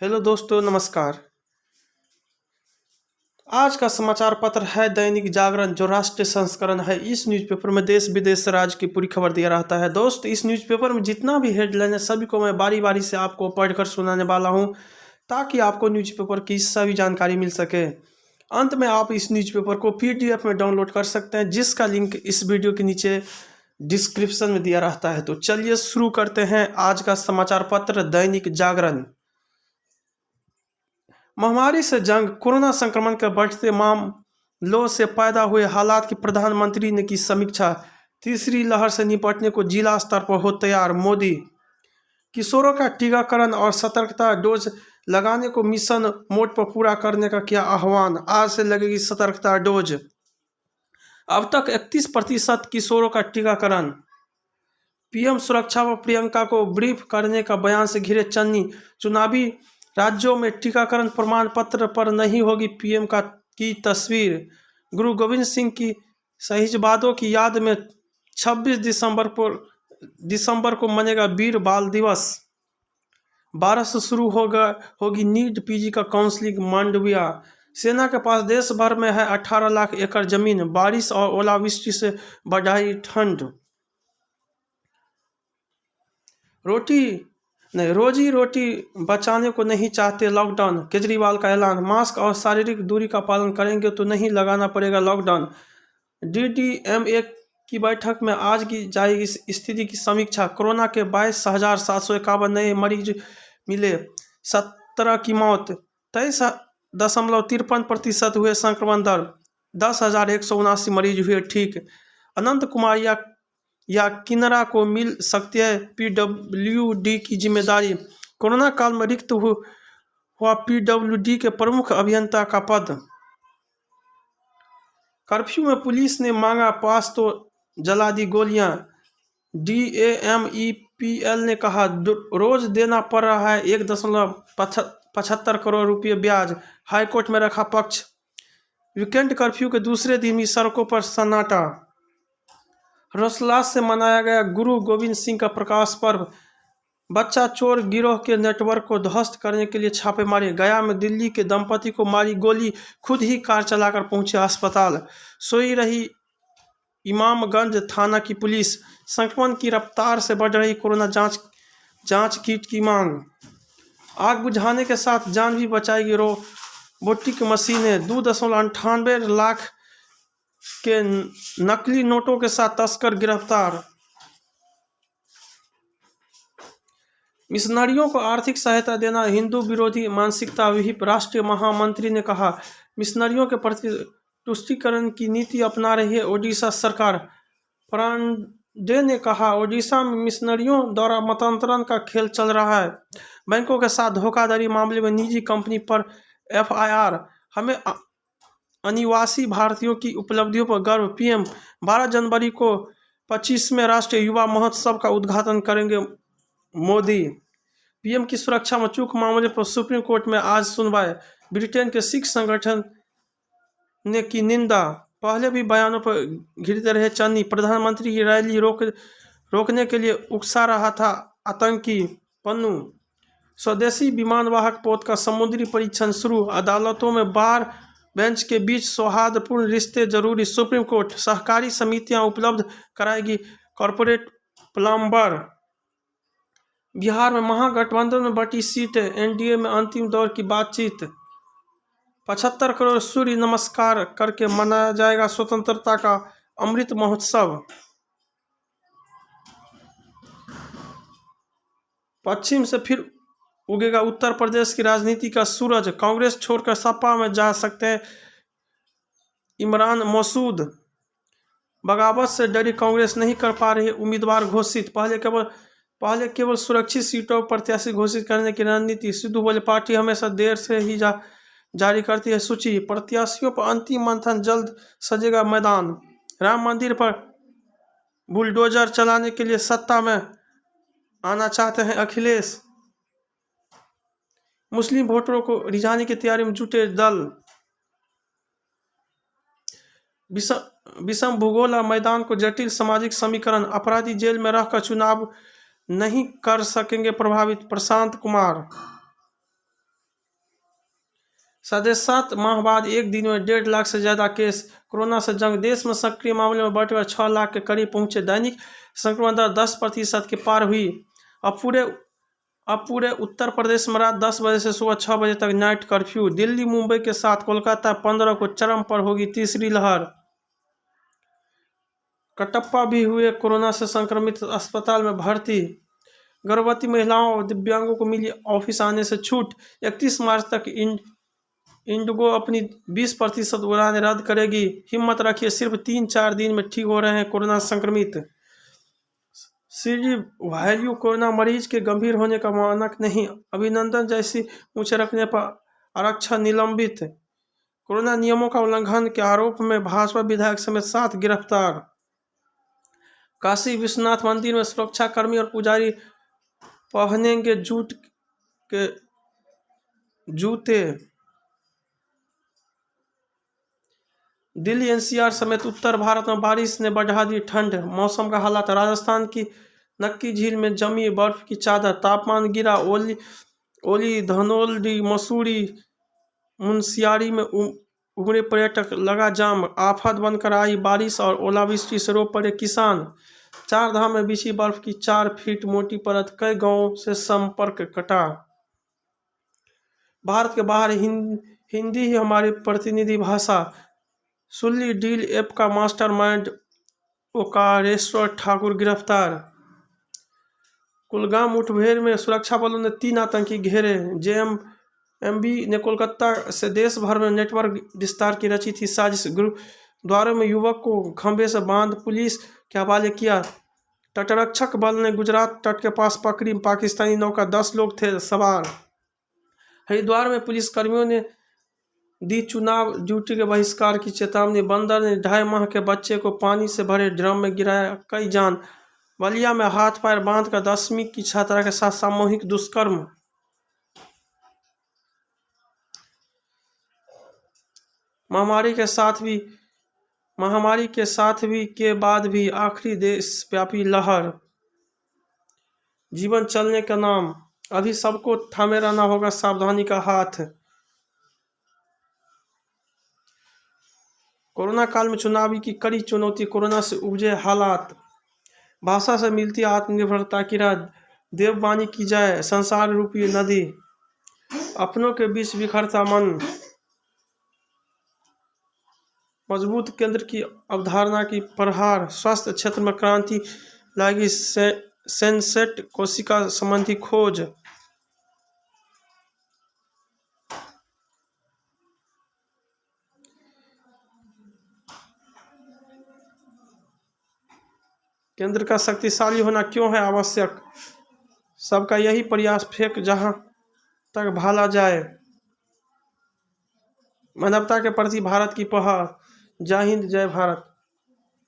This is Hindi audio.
हेलो दोस्तों, नमस्कार। आज का समाचार पत्र है दैनिक जागरण, जो राष्ट्रीय संस्करण है। इस न्यूज़पेपर में देश विदेश राज्य की पूरी खबर दिया रहता है। दोस्त, इस न्यूज़पेपर में जितना भी हेडलाइन है सभी को मैं बारी बारी से आपको पढ़कर सुनाने वाला हूं, ताकि आपको न्यूज़पेपर की सभी जानकारी मिल सके। अंत में आप इस न्यूज़पेपर को PDF में डाउनलोड कर सकते हैं, जिसका लिंक इस वीडियो के नीचे डिस्क्रिप्शन में दिया रहता है। तो चलिए शुरू करते हैं आज का समाचार पत्र दैनिक जागरण। महामारी से जंग, कोरोना संक्रमण के बढ़ते मामलों से पैदा हुए हालात की प्रधानमंत्री ने की समीक्षा। तीसरी लहर से निपटने को जिला स्तर पर हो तैयार मोदी। किशोरों का टीकाकरण और सतर्कता डोज लगाने को मिशन मोड पर पूरा करने का किया आह्वान। आज से लगेगी सतर्कता डोज। अब तक 31% किशोरों का टीकाकरण। PM सुरक्षा व प्रियंका को ब्रीफ करने का बयान से घिरे चन्नी। चुनावी राज्यों में टीकाकरण प्रमाण पत्र पर नहीं होगी PM की तस्वीर। गुरु गोविंद सिंह की शहीदवादों की याद में 26 दिसंबर को मनेगा वीर बाल दिवस। 12 से शुरू होगी नीट PG का काउंसलिंग। मांडविया। सेना के पास देश भर में है 18 लाख एकड़ जमीन। बारिश और ओलावृष्टि से बढ़ाई ठंड। रोजी रोटी बचाने को नहीं चाहते लॉकडाउन। केजरीवाल का ऐलान। मास्क और शारीरिक दूरी का पालन करेंगे तो नहीं लगाना पड़ेगा लॉकडाउन। DDMA की बैठक में आज की जाएगी स्थिति की समीक्षा। कोरोना के 22,751 नए मरीज मिले। 17 की मौत। 23.53% हुए संक्रमण दर। 10,179 मरीज हुए ठीक। अनंत कुमार या किन्नरा को मिल सकती है PWD की जिम्मेदारी। कोरोना काल में रिक्त हुआ PWD के प्रमुख अभियंता का पद। कर्फ्यू में पुलिस ने मांगा पास तो जला दी गोलियां। DAMEPL ने कहा रोज देना पड़ रहा है 1.75 करोड़ रुपये ब्याज। हाईकोर्ट में रखा पक्ष। वीकेंड कर्फ्यू के दूसरे दिन भी सड़कों पर सन्नाटा। हर्षोल्लास से मनाया गया गुरु गोविंद सिंह का प्रकाश पर्व। बच्चा चोर गिरोह के नेटवर्क को ध्वस्त करने के लिए छापेमारी। गया में दिल्ली के दंपति को मारी गोली, खुद ही कार चलाकर पहुंचे अस्पताल। सोई रही इमामगंज थाना की पुलिस। संक्रमण की रफ्तार से बढ़ रही कोरोना जांच किट की मांग। आग बुझाने के साथ जान भी बचाएगी रोबोटिक मशीनें। 2.98 लाख के नकली नोटों के साथ तस्कर गिरफ्तार। मिशनरियों को आर्थिक सहायता देना हिंदू विरोधी मानसिकता। विहिप राष्ट्रीय महामंत्री ने कहा मिशनरियों के प्रति तुष्टीकरण की नीति अपना रही है ओडिशा सरकार। पांडे ने कहा ओडिशा में मिशनरियों द्वारा मतांतरण का खेल चल रहा है। बैंकों के साथ धोखाधड़ी मामले में निजी कंपनी पर FIR। हमें अनिवासी भारतीयों की उपलब्धियों पर गर्व। PM 12 जनवरी को 25वें राष्ट्रीय युवा महोत्सव का उद्घाटन करेंगे मोदी। PM की सुरक्षा में चूक मामले पर सुप्रीम कोर्ट में आज सुनवाई। ब्रिटेन के सिख संगठन ने की निंदा। पहले भी बयानों पर घिरते रहे चन्नी। प्रधानमंत्री की रैली रोकने के लिए उकसा रहा था आतंकी। पन्नू। स्वदेशी विमानवाहक पोत का समुद्री परीक्षण शुरू। अदालतों में बार बेंच के बीच सौहार्दपूर्ण रिश्ते जरूरी। Supreme court. सहकारी समितियां उपलब्ध कराएगी कॉरपोरेट प्लम्बर। बिहार में महागठबंधन में बटी सीटें। NDA में अंतिम दौर की बातचीत। 75 करोड़ सूर्य नमस्कार करके मनाया जाएगा स्वतंत्रता का अमृत महोत्सव। पश्चिम से फिर उगेगा उत्तर प्रदेश की राजनीति का सूरज। कांग्रेस छोड़कर सपा में जा सकते हैं इमरान मसूद। बगावत से डरी कांग्रेस नहीं कर पा रही उम्मीदवार घोषित। पहले केवल सुरक्षित सीटों पर प्रत्याशी घोषित करने की रणनीति। सिद्धू बोले पार्टी हमेशा देर से ही जारी करती है सूची। प्रत्याशियों पर अंतिम मंथन, जल्द सजेगा मैदान। राम मंदिर पर बुलडोजर चलाने के लिए सत्ता में आना चाहते हैं अखिलेश। मुस्लिम वोटरों को रिझाने की तैयारी में जुटे दल। विषम भूगोल मैदान को जटिल सामाजिक समीकरण। अपराधी जेल में रहकर चुनाव नहीं कर सकेंगे प्रभावित। प्रशांत कुमार। 7.5 माह बाद एक दिन में 1.5 लाख से ज़्यादा केस। कोरोना से जंग। देश में सक्रिय मामले में बढ़कर 6 लाख के करीब पहुंचे। दैनिक संक्रमण दर 10% के पार हुई। अब पूरे उत्तर प्रदेश में रात 10 बजे से सुबह 6 बजे तक नाइट कर्फ्यू। दिल्ली, मुंबई के साथ कोलकाता 15 को चरम पर होगी तीसरी लहर। कटप्पा भी हुए कोरोना से संक्रमित, अस्पताल में भर्ती। गर्भवती महिलाओं और दिव्यांगों को मिली ऑफिस आने से छूट। 31 मार्च तक इंडिगो अपनी 20% उड़ानें रद्द करेगी। हिम्मत रखिए, सिर्फ 3-4 दिन में ठीक हो रहे हैं कोरोना संक्रमित। सीजी वैल्यू कोरोना मरीज के गंभीर होने का मानक नहीं। अभिनंदन जैसी ऊंचे रखने पर आरक्षण निलंबित। कोरोना नियमों का उल्लंघन के आरोप में भाजपा विधायक समेत 7 गिरफ्तार। काशी विश्वनाथ मंदिर में सुरक्षाकर्मी और पुजारी पहनेंगे जूट के जूते। दिल्ली एनसीआर समेत उत्तर भारत में बारिश ने बढ़ा दी ठंड। मौसम का हालात। राजस्थान की नक्की झील में जमी बर्फ की चादर। तापमान गिरा। ओली धनौल्टी, मसूरी, मुनस्यारी में उमड़े पर्यटक। लगा जाम। आफत बनकर आई बारिश और ओलावृष्टि से रो पड़े किसान। 4 धाम में बिछी बर्फ की 4 फीट मोटी परत। कई गांवों से संपर्क कटा। भारत के बाहर हिंदी ही हमारी प्रतिनिधि भाषा। सुल्ली डील ऐप का मास्टरमाइंड ओकारेश्वर ठाकुर गिरफ्तार। कुलगाम मुठभेड़ में सुरक्षा बलों ने 3 आतंकी घेरे। जेएमबी ने कोलकाता से देश भर में नेटवर्क विस्तार की रची थी साजिश। गुरुद्वारे में युवक को खंभे से बांध पुलिस के हवाले किया। तटरक्षक बल ने गुजरात तट के पास पकड़ी पाकिस्तानी नौका। 10 लोग थे सवार। हरिद्वार में पुलिसकर्मियों ने दी चुनाव ड्यूटी के बहिष्कार की चेतावनी। बंदर ने 2.5 माह के बच्चे को पानी से भरे ड्रम में गिराया, कई जान। बलिया में हाथ पैर बांधकर 10वीं की छात्रा के साथ सामूहिक दुष्कर्म। महामारी के साथ भी के बाद भी आखिरी देशव्यापी लहर। जीवन चलने का नाम। अभी सबको थामे रहना होगा सावधानी का हाथ। कोरोना काल में चुनावी की कड़ी चुनौती। कोरोना से उपजे हालात। भाषा से मिलती आत्मनिर्भरता की राह। देववाणी की जाए संसार रूपी नदी। अपनों के बीच बिखरता मन। मजबूत केंद्र की अवधारणा की प्रहार। स्वास्थ्य क्षेत्र में क्रांति लाएगी सेंसेट कोशिका संबंधी खोज। केंद्र का शक्तिशाली होना क्यों है आवश्यक? सबका यही प्रयास फेंक जहां तक भाला जाए। मानवता के प्रति भारत की पहल। जय हिंद, जय भारत।